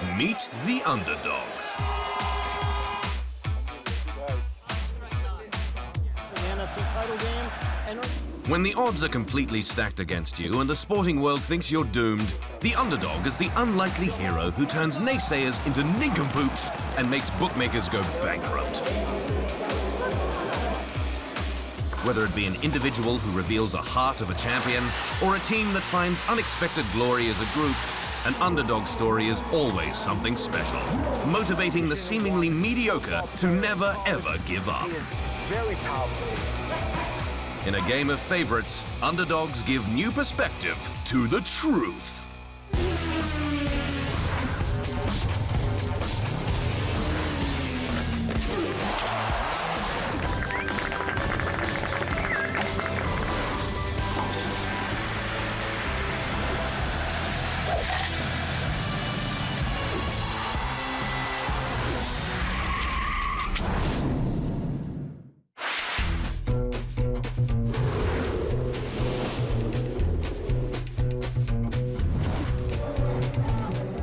Meet the Underdogs. When the odds are completely stacked against you and the sporting world thinks you're doomed, the underdog is the unlikely hero who turns naysayers into nincompoops and makes bookmakers go bankrupt. Whether it be an individual who reveals a heart of a champion or a team that finds unexpected glory as a group, an underdog story is always something special, motivating the seemingly mediocre to never ever give up. He is very powerful. In a game of favorites, underdogs give new perspective to the truth.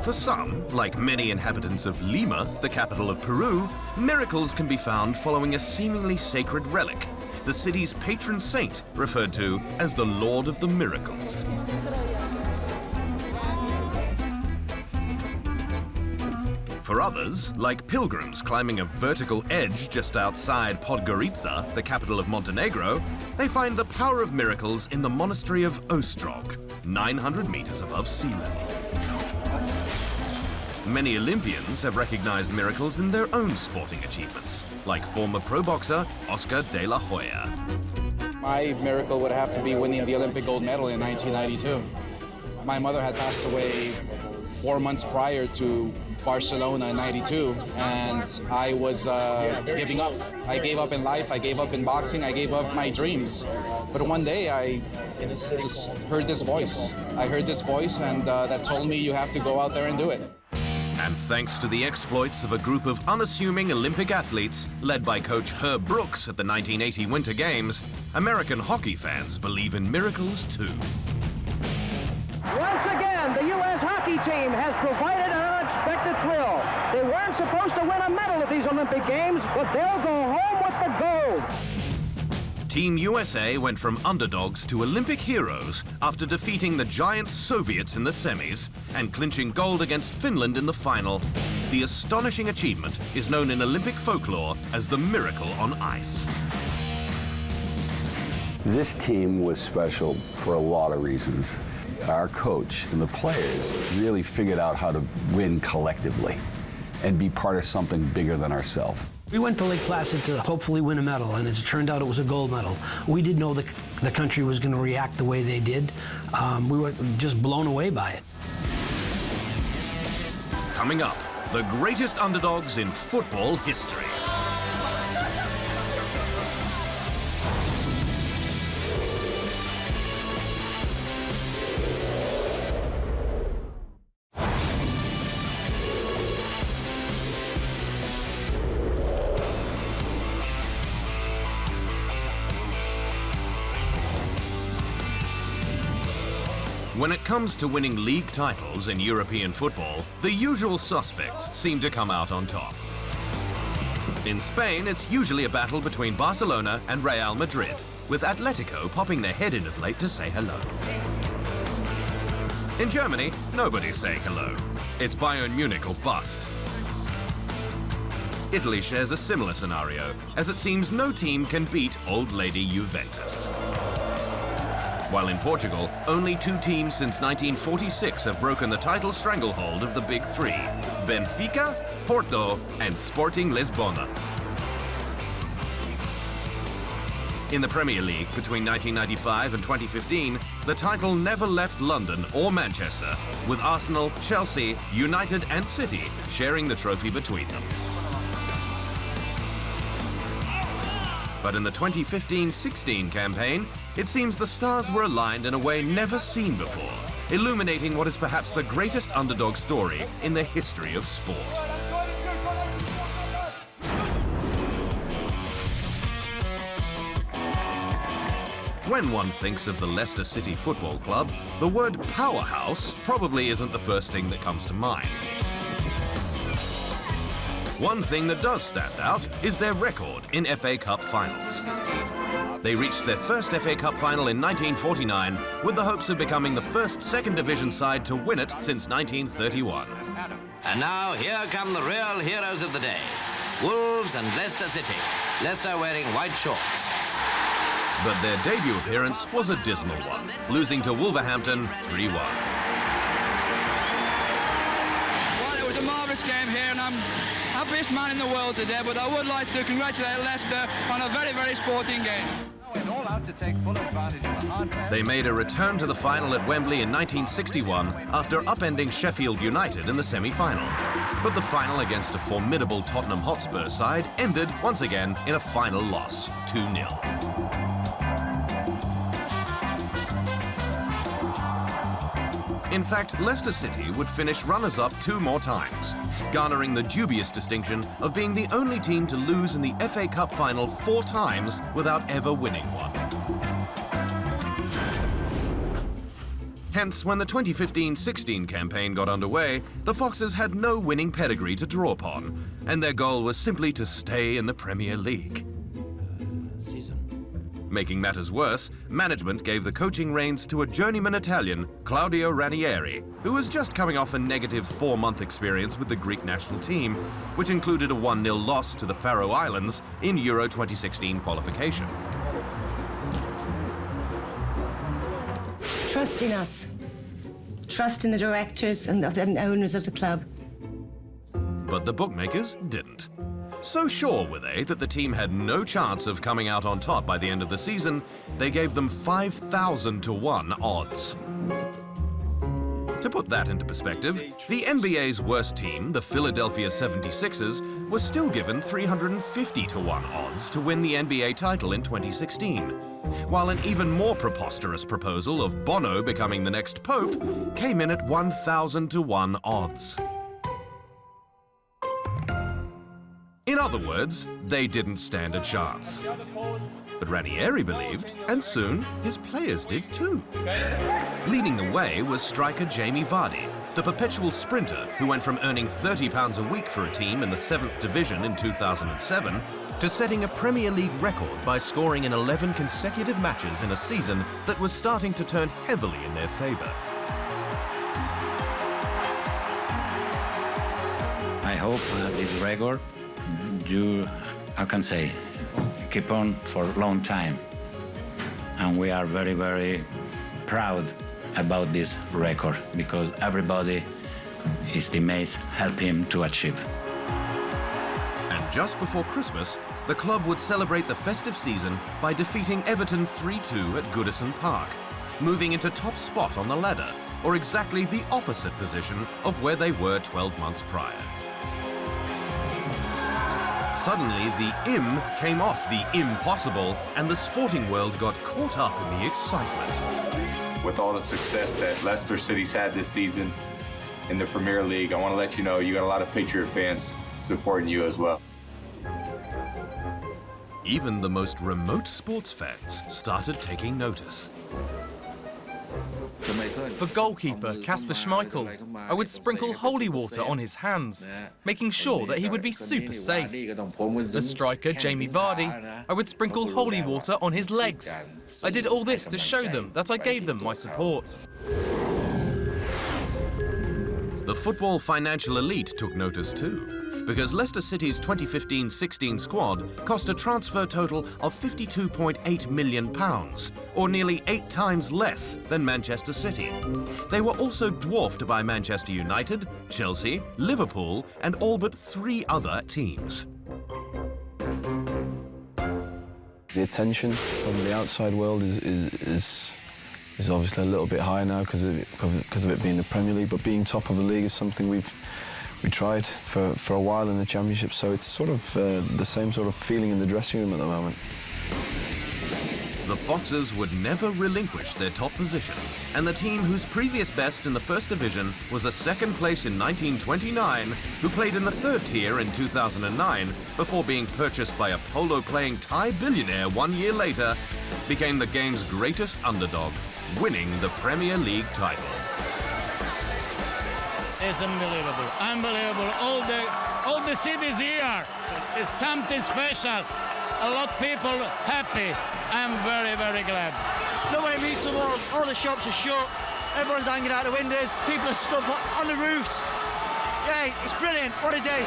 For some, like many inhabitants of Lima, the capital of Peru, miracles can be found following a seemingly sacred relic, the city's patron saint, referred to as the Lord of the Miracles. For others, like pilgrims climbing a vertical edge just outside Podgorica, the capital of Montenegro, they find the power of miracles in the monastery of Ostrog, 900 meters above sea level. Many Olympians have recognized miracles in their own sporting achievements, like former pro boxer Oscar de la Hoya. My miracle would have to be winning the Olympic gold medal in 1992. My mother had passed away 4 months prior to Barcelona in '92, and I was giving up. I gave up in life, I gave up in boxing, I gave up my dreams. But one day I just heard this voice. I heard this voice and that told me you have to go out there and do it. And thanks to the exploits of a group of unassuming Olympic athletes led by coach Herb Brooks at the 1980 Winter Games, American hockey fans believe in miracles too. Once again, the U.S. hockey team has provided an unexpected thrill. They weren't supposed to win a medal at these Olympic Games, but they'll go home with the gold. Team USA went from underdogs to Olympic heroes after defeating the giant Soviets in the semis and clinching gold against Finland in the final. The astonishing achievement is known in Olympic folklore as the miracle on ice. This team was special for a lot of reasons. Our coach and the players really figured out how to win collectively and be part of something bigger than ourselves. We went to Lake Placid to hopefully win a medal, and as it turned out, it was a gold medal. We didn't know the country was going to react the way they did. We were just blown away by it. Coming up, the greatest underdogs in football history. When it comes to winning league titles in European football, the usual suspects seem to come out on top. In Spain, it's usually a battle between Barcelona and Real Madrid, with Atletico popping their head in of late to say hello. In Germany, nobody's saying hello. It's Bayern Munich or bust. Italy shares a similar scenario, as it seems no team can beat old lady Juventus. While in Portugal, only 2 teams since 1946 have broken the title stranglehold of the Big Three: Benfica, Porto, and Sporting Lisbona. In the Premier League between 1995 and 2015, the title never left London or Manchester, with Arsenal, Chelsea, United, and City sharing the trophy between them. But in the 2015-16 campaign, it seems the stars were aligned in a way never seen before, illuminating what is perhaps the greatest underdog story in the history of sport. When one thinks of the Leicester City Football Club, the word powerhouse probably isn't the first thing that comes to mind. One thing that does stand out is their record in FA Cup finals. They reached their first FA Cup final in 1949 with the hopes of becoming the first second division side to win it since 1931. And now here come the real heroes of the day. Wolves and Leicester City. Leicester wearing white shorts. But their debut appearance was a dismal one, losing to Wolverhampton 3-1. Well, it was a marvellous game here, and I'm happiest man in the world today, but I would like to congratulate Leicester on a very, very sporting game. They made a return to the final at Wembley in 1961 after upending Sheffield United in the semi-final. But the final against a formidable Tottenham Hotspur side ended once again in a final loss, 2-0. In fact, Leicester City would finish runners-up 2 more times, garnering the dubious distinction of being the only team to lose in the FA Cup final 4 times without ever winning one. Hence, when the 2015-16 campaign got underway, the Foxes had no winning pedigree to draw upon, and their goal was simply to stay in the Premier League. Making matters worse, management gave the coaching reins to a journeyman Italian, Claudio Ranieri, who was just coming off a negative 4-month experience with the Greek national team, which included a 1-0 loss to the Faroe Islands in Euro 2016 qualification. Trust in us. Trust in the directors and the owners of the club. But the bookmakers didn't. So sure were they that the team had no chance of coming out on top by the end of the season, they gave them 5,000 to 1 odds. To put that into perspective, the NBA's worst team, the Philadelphia 76ers, was still given 350 to 1 odds to win the NBA title in 2016, while an even more preposterous proposal of Bono becoming the next pope came in at 1,000 to 1 odds. In other words, they didn't stand a chance. But Ranieri believed, and soon his players did too. Leading the way was striker Jamie Vardy, the perpetual sprinter who went from earning £30 a week for a team in the 7th Division in 2007 to setting a Premier League record by scoring in 11 consecutive matches in a season that was starting to turn heavily in their favour. I hope this record I can say, keep on for a long time. And we are very, very proud about this record because everybody, his teammates, help him to achieve. And just before Christmas, the club would celebrate the festive season by defeating Everton 3-2 at Goodison Park, moving into top spot on the ladder, or exactly the opposite position of where they were 12 months prior. Suddenly, the "im" came off the impossible, and the sporting world got caught up in the excitement. With all the success that Leicester City's had this season in the Premier League, I want to let you know you got a lot of Patriot fans supporting you as well. Even the most remote sports fans started taking notice. For goalkeeper Kasper Schmeichel, I would sprinkle holy water on his hands, making sure that he would be super safe. For striker Jamie Vardy, I would sprinkle holy water on his legs. I did all this to show them that I gave them my support. The football financial elite took notice too, because Leicester City's 2015-16 squad cost a transfer total of £52.8 million, or nearly 8 times less than Manchester City. They were also dwarfed by Manchester United, Chelsea, Liverpool, and all but 3 other teams. The attention from the outside world is obviously a little bit higher now because of it being the Premier League, but being top of the league is something we tried for a while in the Championship, so it's sort of the same sort of feeling in the dressing room at the moment. The Foxes would never relinquish their top position, and the team whose previous best in the First Division was a second place in 1929, who played in the 3rd tier in 2009 before being purchased by a polo-playing Thai billionaire 1 year later, became the game's greatest underdog, winning the Premier League title. is unbelievable. Unbelievable. All the cities here is something special. A lot of people happy. I'm very, very glad. Nobody meets the world. All the shops are shut. Everyone's hanging out the windows. People are stuck on the roofs. Yeah, it's brilliant. What a day.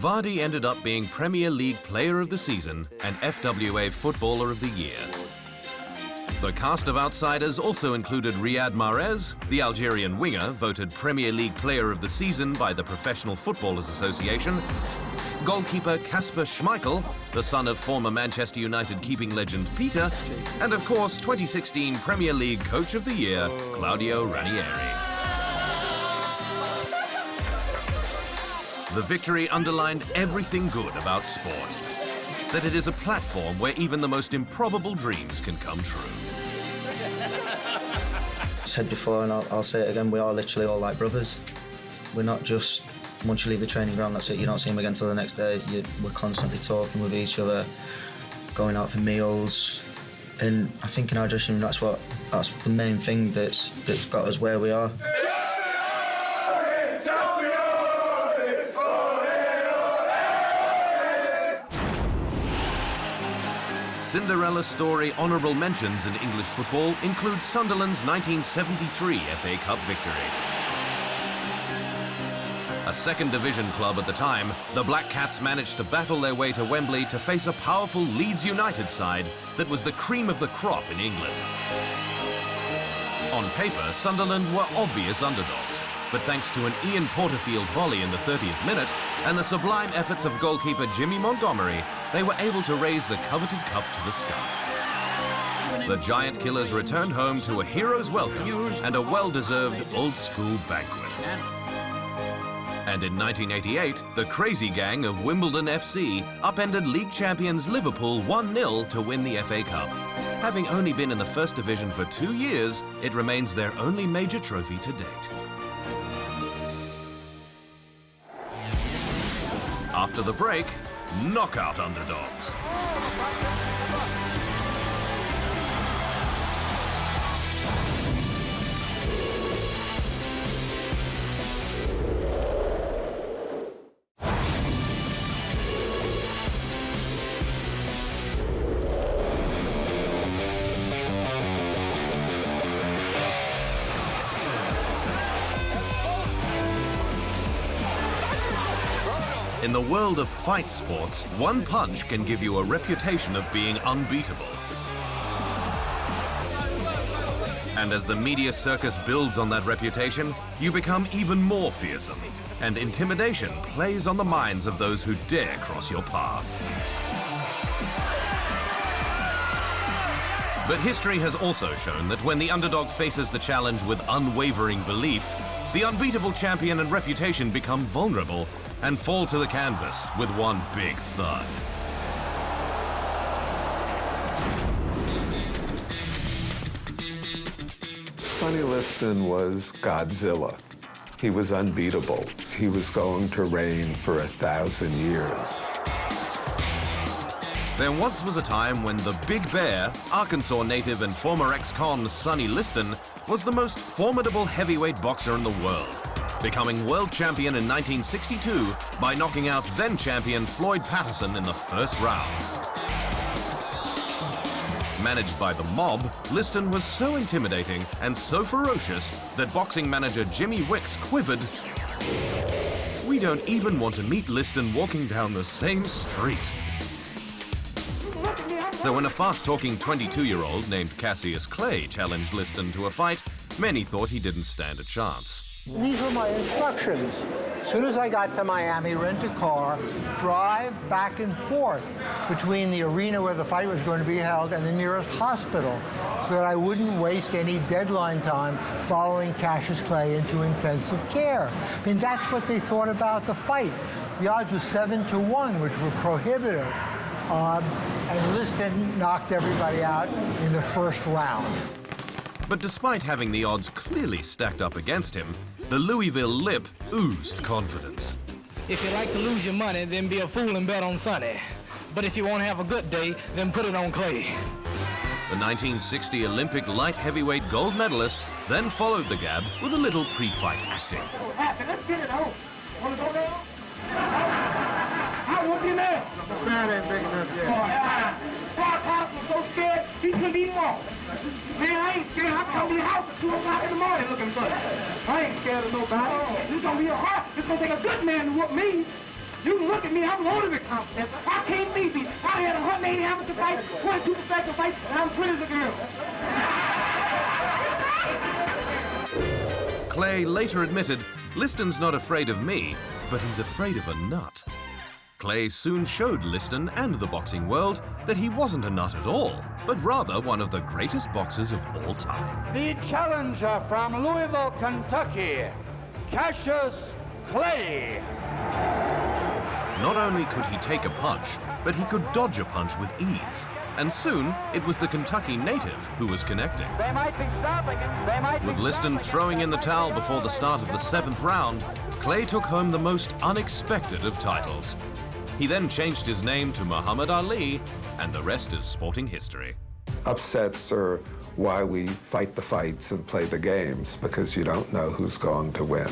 Vardy ended up being Premier League Player of the Season and FWA Footballer of the Year. The cast of outsiders also included Riyad Mahrez, the Algerian winger, voted Premier League Player of the Season by the Professional Footballers Association, goalkeeper Kasper Schmeichel, the son of former Manchester United keeping legend Peter, and of course 2016 Premier League Coach of the Year, Claudio Ranieri. The victory underlined everything good about sport. That it is a platform where even the most improbable dreams can come true. I said before, and I'll say it again, we are literally all like brothers. We're not just, once you leave the training ground, that's it, you don't see them again until the next day. We're constantly talking with each other, going out for meals, and I think in our dressing room, that's the main thing that's got us where we are. Cinderella story honourable mentions in English football include Sunderland's 1973 FA Cup victory. A second division club at the time, the Black Cats managed to battle their way to Wembley to face a powerful Leeds United side that was the cream of the crop in England. On paper, Sunderland were obvious underdogs, but thanks to an Ian Porterfield volley in the 30th minute and the sublime efforts of goalkeeper Jimmy Montgomery, they were able to raise the coveted cup to the sky. The Giant Killers returned home to a hero's welcome and a well-deserved old-school banquet. And in 1988, the Crazy Gang of Wimbledon FC upended league champions Liverpool 1-0 to win the FA Cup. Having only been in the First Division for 2 years, it remains their only major trophy to date. After the break, knockout underdogs. In the world of fight sports, one punch can give you a reputation of being unbeatable. And as the media circus builds on that reputation, you become even more fearsome, and intimidation plays on the minds of those who dare cross your path. But history has also shown that when the underdog faces the challenge with unwavering belief, the unbeatable champion and reputation become vulnerable and fall to the canvas with one big thud. Sonny Liston was Godzilla. He was unbeatable. He was going to reign for 1,000 years. There once was a time when the Big Bear, Arkansas native and former ex-con Sonny Liston, was the most formidable heavyweight boxer in the world, becoming world champion in 1962 by knocking out then-champion Floyd Patterson in the first round. Managed by the mob, Liston was so intimidating and so ferocious that boxing manager Jimmy Wicks quivered. "We don't even want to meet Liston walking down the same street." So when a fast-talking 22-year-old named Cassius Clay challenged Liston to a fight, many thought he didn't stand a chance. These were my instructions. As soon as I got to Miami, rent a car, drive back and forth between the arena where the fight was going to be held and the nearest hospital so that I wouldn't waste any deadline time following Cassius Clay into intensive care. I mean, that's what they thought about the fight. The odds was 7-1, which were prohibitive. And Liston knocked everybody out in the first round. But despite having the odds clearly stacked up against him, the Louisville lip oozed confidence. If you like to lose your money, then be a fool and bet on Sonny. But if you want to have a good day, then put it on Clay. The 1960 Olympic light heavyweight gold medalist then followed the gab with a little pre-fight acting. Let's get it home. Want to go there? I won't be there. The crowd ain't big enough yet. House was so scared, he couldn't even walk. Man, I ain't scared. I come to the house at 2 o'clock in the morning looking for it. I ain't scared of nobody. It's gonna be a hard. It's gonna take a good man to whoop me. You can look at me, I'm loaded with confidence. I can't beat me. I had 180 amateur fights, 22 professional fights, and I'm fit as a girl. Clay later admitted, Liston's not afraid of me, but he's afraid of a nut. Clay soon showed Liston and the boxing world that he wasn't a nut at all, but rather one of the greatest boxers of all time. The challenger from Louisville, Kentucky, Cassius Clay. Not only could he take a punch, but he could dodge a punch with ease. And soon, it was the Kentucky native who was connecting. They might be stopping him. With Liston throwing in the towel before the start of the 7th round, Clay took home the most unexpected of titles. He then changed his name to Muhammad Ali, and the rest is sporting history. Upsets are why we fight the fights and play the games, because you don't know who's going to win.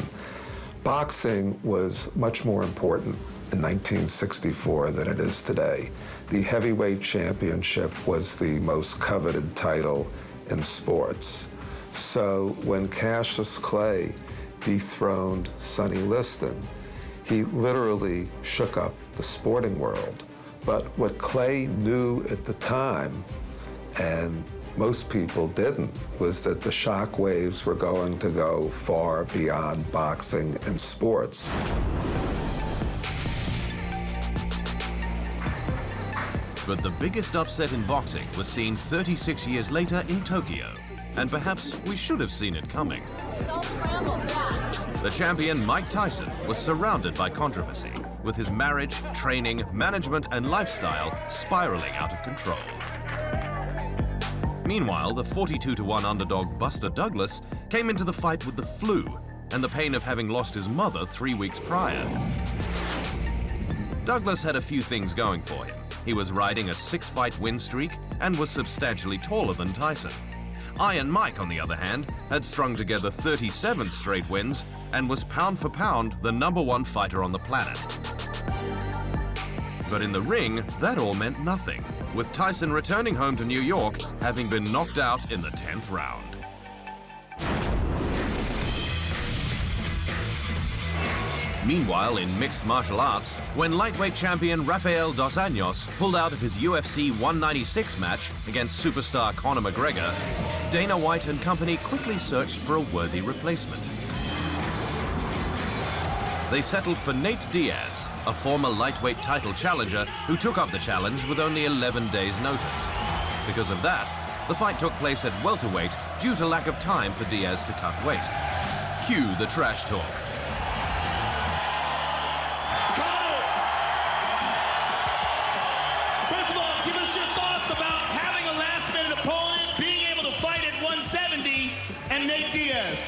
Boxing was much more important in 1964 than it is today. The heavyweight championship was the most coveted title in sports. So when Cassius Clay dethroned Sonny Liston, he literally shook up the sporting world. But what Clay knew at the time, and most people didn't, was that the shock waves were going to go far beyond boxing and sports. But the biggest upset in boxing was seen 36 years later in Tokyo, and perhaps we should have seen it coming. The champion Mike Tyson was surrounded by controversy, with his marriage, training, management, and lifestyle spiraling out of control. Meanwhile, the 42-to-1 underdog Liston Douglas came into the fight with the flu and the pain of having lost his mother 3 weeks prior. Douglas had a few things going for him. He was riding a 6-fight win streak and was substantially taller than Tyson. Iron Mike, on the other hand, had strung together 37 straight wins and was pound for pound the #1 fighter on the planet. But in the ring, that all meant nothing, with Tyson returning home to New York, having been knocked out in the 10th round. Meanwhile, in mixed martial arts, when lightweight champion Rafael dos Anjos pulled out of his UFC 196 match against superstar Conor McGregor, Dana White and company quickly searched for a worthy replacement. They settled for Nate Diaz, a former lightweight title challenger who took up the challenge with only 11 days' notice. Because of that, the fight took place at welterweight due to lack of time for Diaz to cut weight. Cue the trash talk. First of all, give us your thoughts about having a last-minute opponent, being able to fight at 170, and Nate Diaz.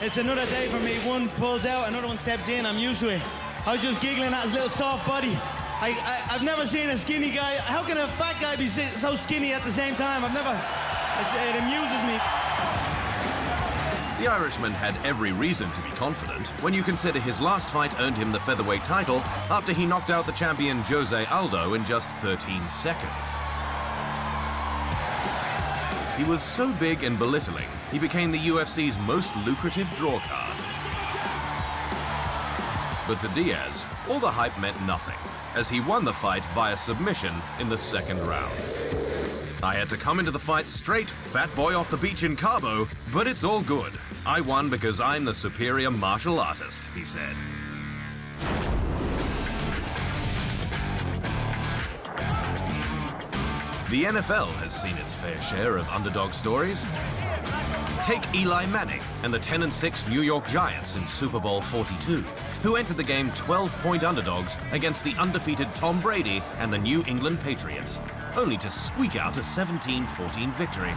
It's another day for me. One pulls out, another one steps in. I'm used to it. I was just giggling at his little soft body. I've never seen a skinny guy. How can a fat guy be so skinny at the same time? It amuses me. The Irishman had every reason to be confident when you consider his last fight earned him the featherweight title after he knocked out the champion Jose Aldo in just 13 seconds. He was so big and belittling, he became the UFC's most lucrative draw card. But to Diaz, all the hype meant nothing, as he won the fight via submission in the 2nd round. I had to come into the fight straight, fat boy off the beach in Cabo, but it's all good. I won because I'm the superior martial artist, he said. The NFL has seen its fair share of underdog stories. Take Eli Manning and the 10-6 New York Giants in Super Bowl 42, who entered the game 12-point underdogs against the undefeated Tom Brady and the New England Patriots, only to squeak out a 17-14 victory.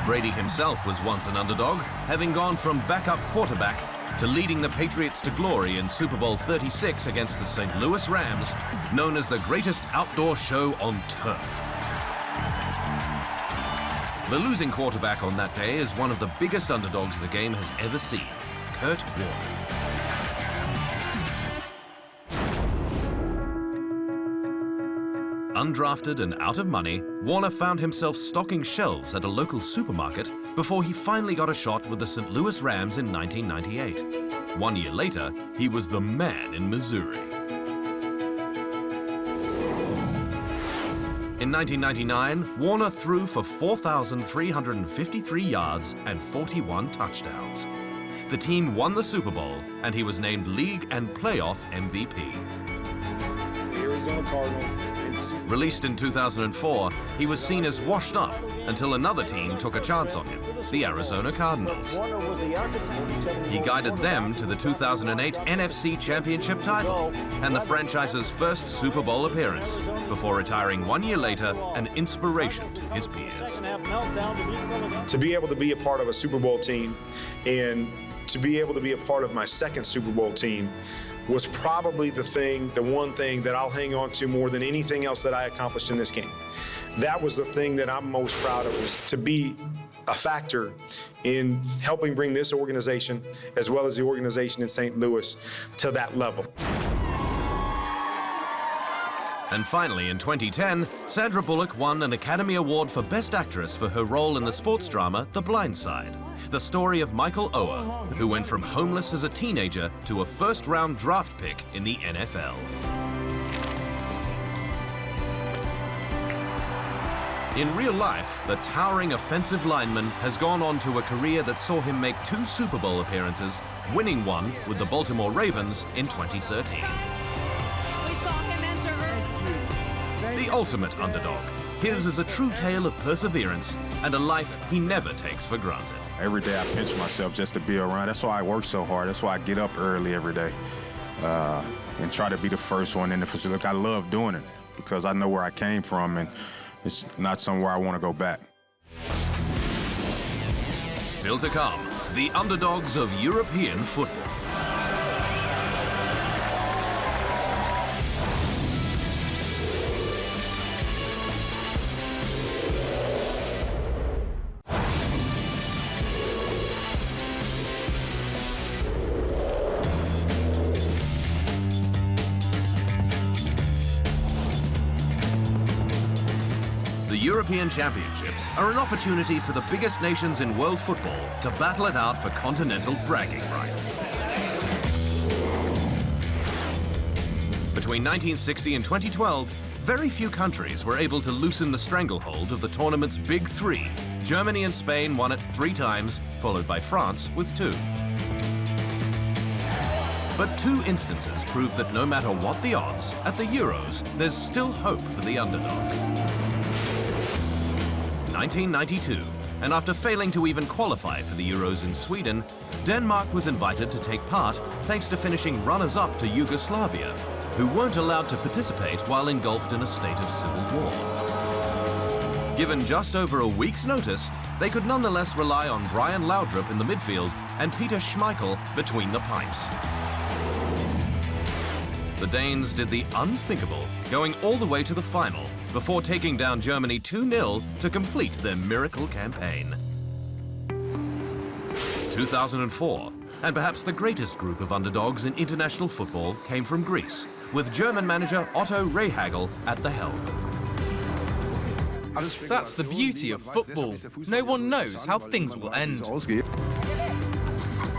Brady himself was once an underdog, having gone from backup quarterback to leading the Patriots to glory in Super Bowl 36 against the St. Louis Rams, known as the greatest outdoor show on turf. The losing quarterback on that day is one of the biggest underdogs the game has ever seen, Kurt Warner. Undrafted and out of money, Warner found himself stocking shelves at a local supermarket before he finally got a shot with the St. Louis Rams in 1998. 1 year later, he was the man in Missouri. In 1999, Warner threw for 4,353 yards and 41 touchdowns. The team won the Super Bowl, and he was named league and playoff MVP. The Arizona Cardinals. Released in 2004, he was seen as washed up until another team took a chance on him, the Arizona Cardinals. He guided them to the 2008 NFC Championship title and the franchise's first Super Bowl appearance, before retiring 1 year later, an inspiration to his peers. To be able to be a part of a Super Bowl team and to be able to be a part of my second Super Bowl team was probably the one thing that I'll hang on to more than anything else that I accomplished in this game. That was the thing that I'm most proud of, was to be a factor in helping bring this organization, as well as the organization in St. Louis, to that level. And finally, in 2010, Sandra Bullock won an Academy Award for Best Actress for her role in the sports drama The Blind Side, the story of Michael Oher, who went from homeless as a teenager to a first-round draft pick in the NFL. In real life, the towering offensive lineman has gone on to a career that saw him make 2 Super Bowl appearances, winning one with the Baltimore Ravens in 2013. We saw him enter Earth. The ultimate underdog. His is a true tale of perseverance and a life he never takes for granted. Every day I pinch myself just to be around. That's why I work so hard. That's why I get up early every day and try to be the first one in the facility. I love doing it because I know where I came from, and it's not somewhere I want to go back. Still to come, the underdogs of European football. The European Championships are an opportunity for the biggest nations in world football to battle it out for continental bragging rights. Between 1960 and 2012, very few countries were able to loosen the stranglehold of the tournament's big 3. Germany and Spain won it 3 times, followed by France with 2. But 2 instances proved that no matter what the odds, at the Euros, there's still hope for the underdog. 1992, and after failing to even qualify for the Euros in Sweden, Denmark was invited to take part thanks to finishing runners-up to Yugoslavia, who weren't allowed to participate while engulfed in a state of civil war. Given just over a week's notice, they could nonetheless rely on Brian Laudrup in the midfield and Peter Schmeichel between the pipes. The Danes did the unthinkable, going all the way to the final, before taking down Germany 2-0 to complete their miracle campaign. 2004, and perhaps the greatest group of underdogs in international football came from Greece, with German manager Otto Rehhagel at the helm. That's the beauty of football. No one knows how things will end.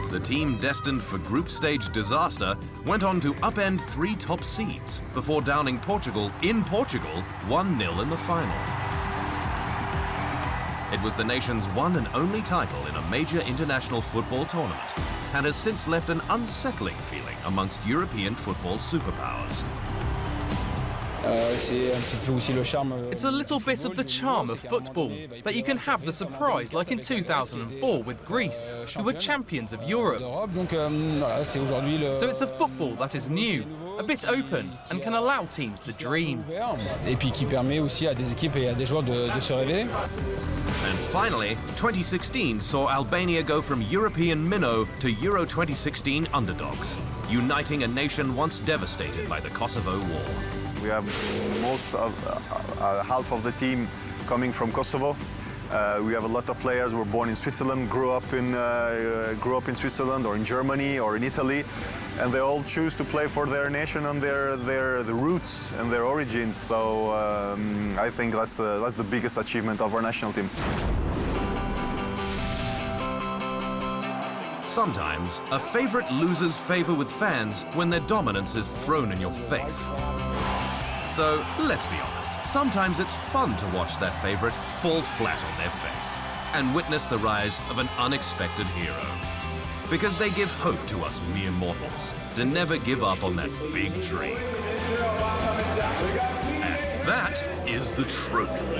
The team destined for group stage disaster went on to upend 3 top seeds before downing Portugal in Portugal 1-0 in the final. It was the nation's one and only title in a major international football tournament and has since left an unsettling feeling amongst European football superpowers. It's a little bit of the charm of football, that you can have the surprise like in 2004 with Greece, who were champions of Europe. So it's a football that is new, a bit open, and can allow teams to dream. And finally, 2016 saw Albania go from European minnow to Euro 2016 underdogs, uniting a nation once devastated by the Kosovo War. We have half of the team coming from Kosovo, We have a lot of players who were born in Switzerland, grew up in Switzerland or in Germany or in Italy, and they all choose to play for their nation and the roots and their origins. So I think that's the biggest achievement of our national team. Sometimes, a favorite loses favor with fans when their dominance is thrown in your face. So, let's be honest, sometimes it's fun to watch that favorite fall flat on their face and witness the rise of an unexpected hero. Because they give hope to us mere mortals to never give up on that big dream. And that is the truth.